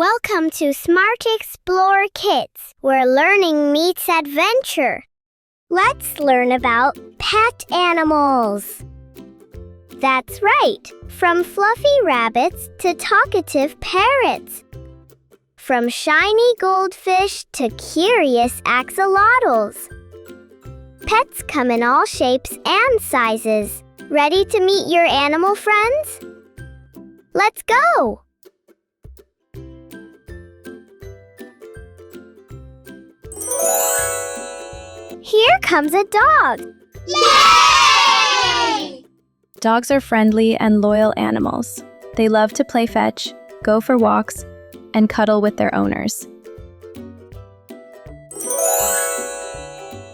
Welcome to Smart Explore Kids, where learning meets adventure. Let's learn about pet animals. That's right, from fluffy rabbits to talkative parrots. From shiny goldfish to curious axolotls. Pets come in all shapes and sizes. Ready to meet your animal friends? Let's go! Here comes a dog. Yay! Dogs are friendly and loyal animals. They love to play fetch, go for walks, and cuddle with their owners.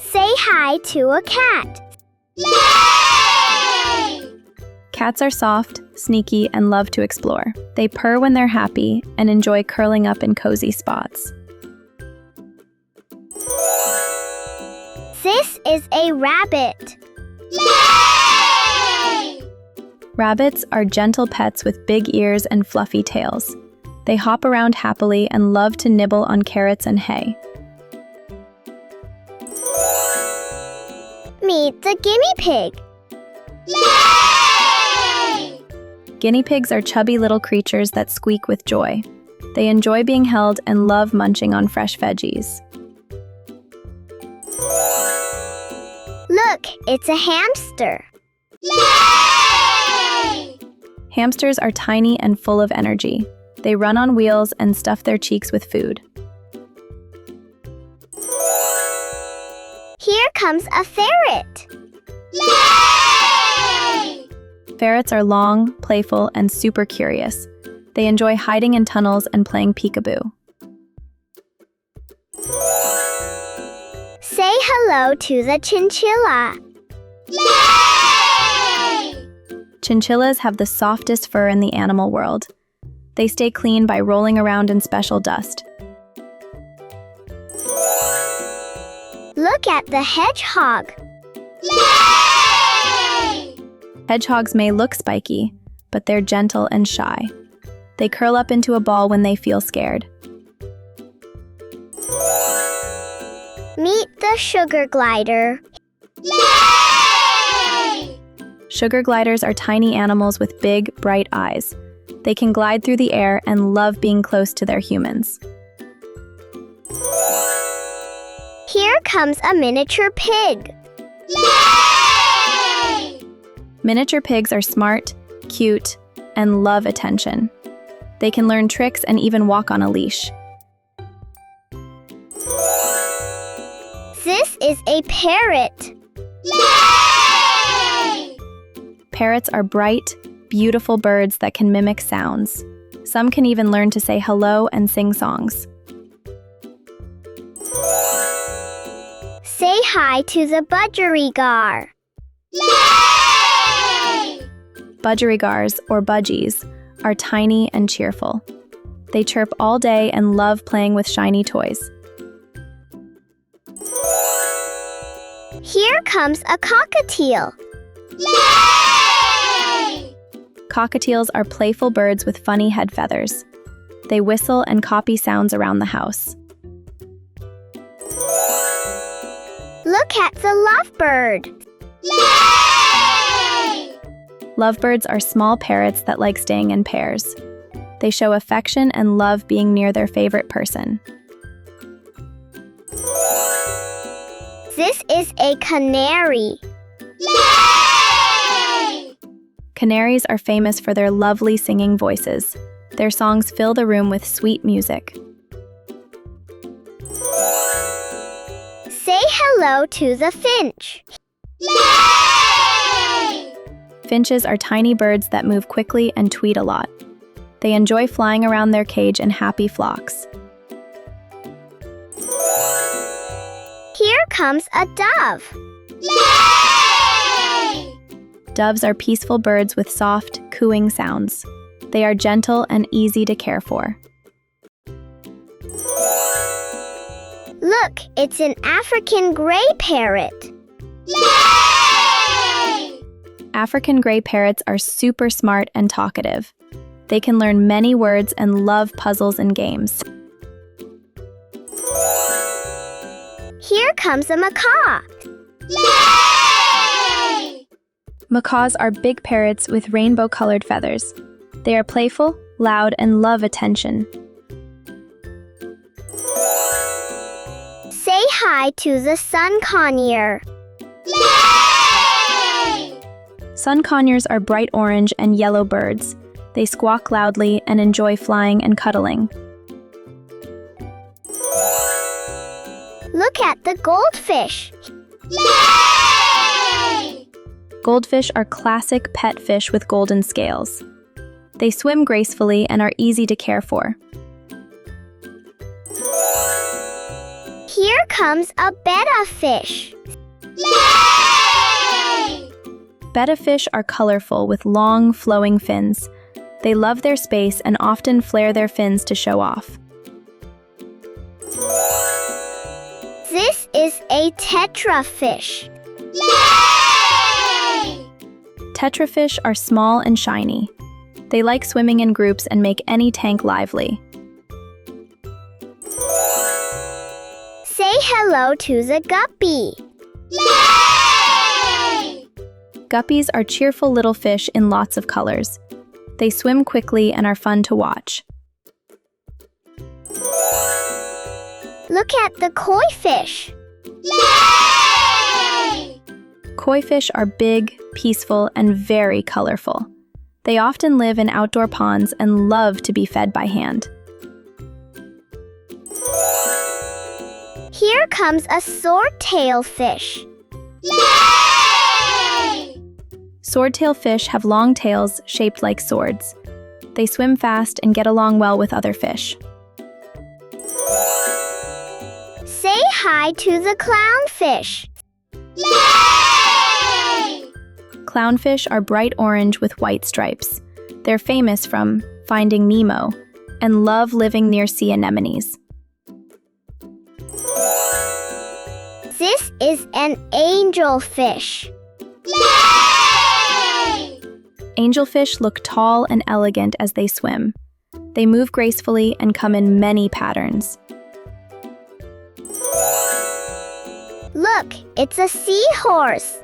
Say hi to a cat. Yay! Cats are soft, sneaky, and love to explore. They purr when they're happy and enjoy curling up in cozy spots. This is a rabbit. Yay! Rabbits are gentle pets with big ears and fluffy tails. They hop around happily and love to nibble on carrots and hay. Meet the guinea pig. Yay! Guinea pigs are chubby little creatures that squeak with joy. They enjoy being held and love munching on fresh veggies. Look, it's a hamster. Yay! Hamsters are tiny and full of energy. They run on wheels and stuff their cheeks with food. Here comes a ferret. Yay! Ferrets are long, playful, and super curious. They enjoy hiding in tunnels and playing peekaboo. Say hello to the chinchilla. Yay! Chinchillas have the softest fur in the animal world. They stay clean by rolling around in special dust. Look at the hedgehog. Yay! Hedgehogs may look spiky, but they're gentle and shy. They curl up into a ball when they feel scared. Meet the sugar glider. Yay! Sugar gliders are tiny animals with big, bright eyes. They can glide through the air and love being close to their humans. Here comes a miniature pig. Yay! Miniature pigs are smart, cute, and love attention. They can learn tricks and even walk on a leash. This is a parrot. Yay! Parrots are bright, beautiful birds that can mimic sounds. Some can even learn to say hello and sing songs. Say hi to the budgerigar. Yay! Budgerigars, or budgies, are tiny and cheerful. They chirp all day and love playing with shiny toys. Here comes a cockatiel. Yay! Cockatiels are playful birds with funny head feathers. They whistle and copy sounds around the house. Look at the lovebird. Yay! Lovebirds are small parrots that like staying in pairs. They show affection and love being near their favorite person. This is a canary. Yay! Canaries are famous for their lovely singing voices. Their songs fill the room with sweet music. Say hello to the finch. Yay! Finches are tiny birds that move quickly and tweet a lot. They enjoy flying around their cage in happy flocks. Here comes a dove. Yay! Doves are peaceful birds with soft, cooing sounds. They are gentle and easy to care for. Look, it's an African gray parrot. Yay! African gray parrots are super smart and talkative. They can learn many words and love puzzles and games. Here comes a macaw. Yay! Macaws are big parrots with rainbow-colored feathers. They are playful, loud, and love attention. Say hi to the sun conure. Yay! Sun conures are bright orange and yellow birds. They squawk loudly and enjoy flying and cuddling. Look at the goldfish. Yay! Goldfish are classic pet fish with golden scales. They swim gracefully and are easy to care for. Here comes a betta fish. Yay! Betta fish are colorful with long, flowing fins. They love their space and often flare their fins to show off. This is a tetrafish. Yay! Tetrafish are small and shiny. They like swimming in groups and make any tank lively. Say hello to the guppy. Yay! Guppies are cheerful little fish in lots of colors. They swim quickly and are fun to watch. Look at the koi fish. Yay! Koi fish are big, peaceful, and very colorful. They often live in outdoor ponds and love to be fed by hand. Here comes a swordtail fish. Yay! Swordtail fish have long tails shaped like swords. They swim fast and get along well with other fish. Say hi to the clownfish. Yay! Clownfish are bright orange with white stripes. They're famous from Finding Nemo and love living near sea anemones. This is an angelfish. Yay! Angelfish look tall and elegant as they swim. They move gracefully and come in many patterns. Look, it's a seahorse.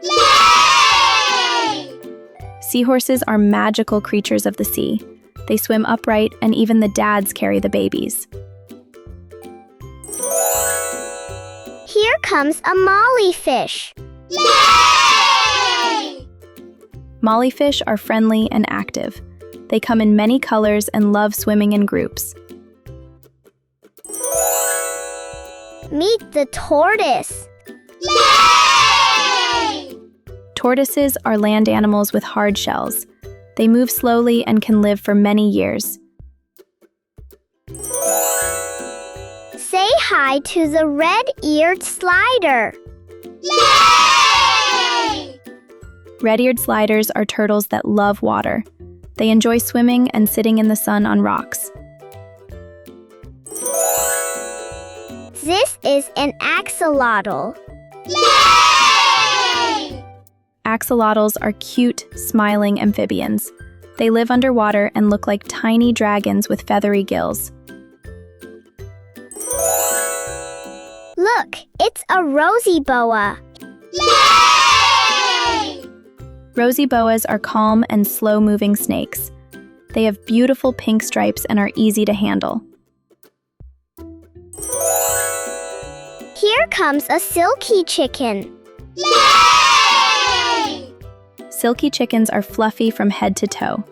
Yay! Seahorses are magical creatures of the sea. They swim upright and even the dads carry the babies. Here comes a mollyfish. Yay! Mollyfish are friendly and active. They come in many colors and love swimming in groups. Meet the tortoise. Yay! Tortoises are land animals with hard shells. They move slowly and can live for many years. Say hi to the red-eared slider. Yay! Red-eared sliders are turtles that love water. They enjoy swimming and sitting in the sun on rocks. This is an axolotl. Yay! Axolotls are cute, smiling amphibians. They live underwater and look like tiny dragons with feathery gills. Look, it's a rosy boa. Yay! Rosy boas are calm and slow-moving snakes. They have beautiful pink stripes and are easy to handle. Here comes a silky chicken. Yay! Silky chickens are fluffy from head to toe.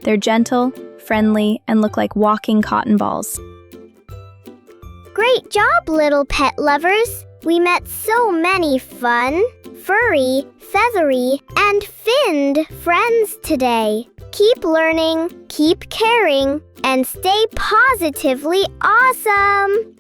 They're gentle, friendly, and look like walking cotton balls. Great job, little pet lovers! We met so many fun, furry, feathery, and finned friends today. Keep learning, keep caring, and stay positively awesome!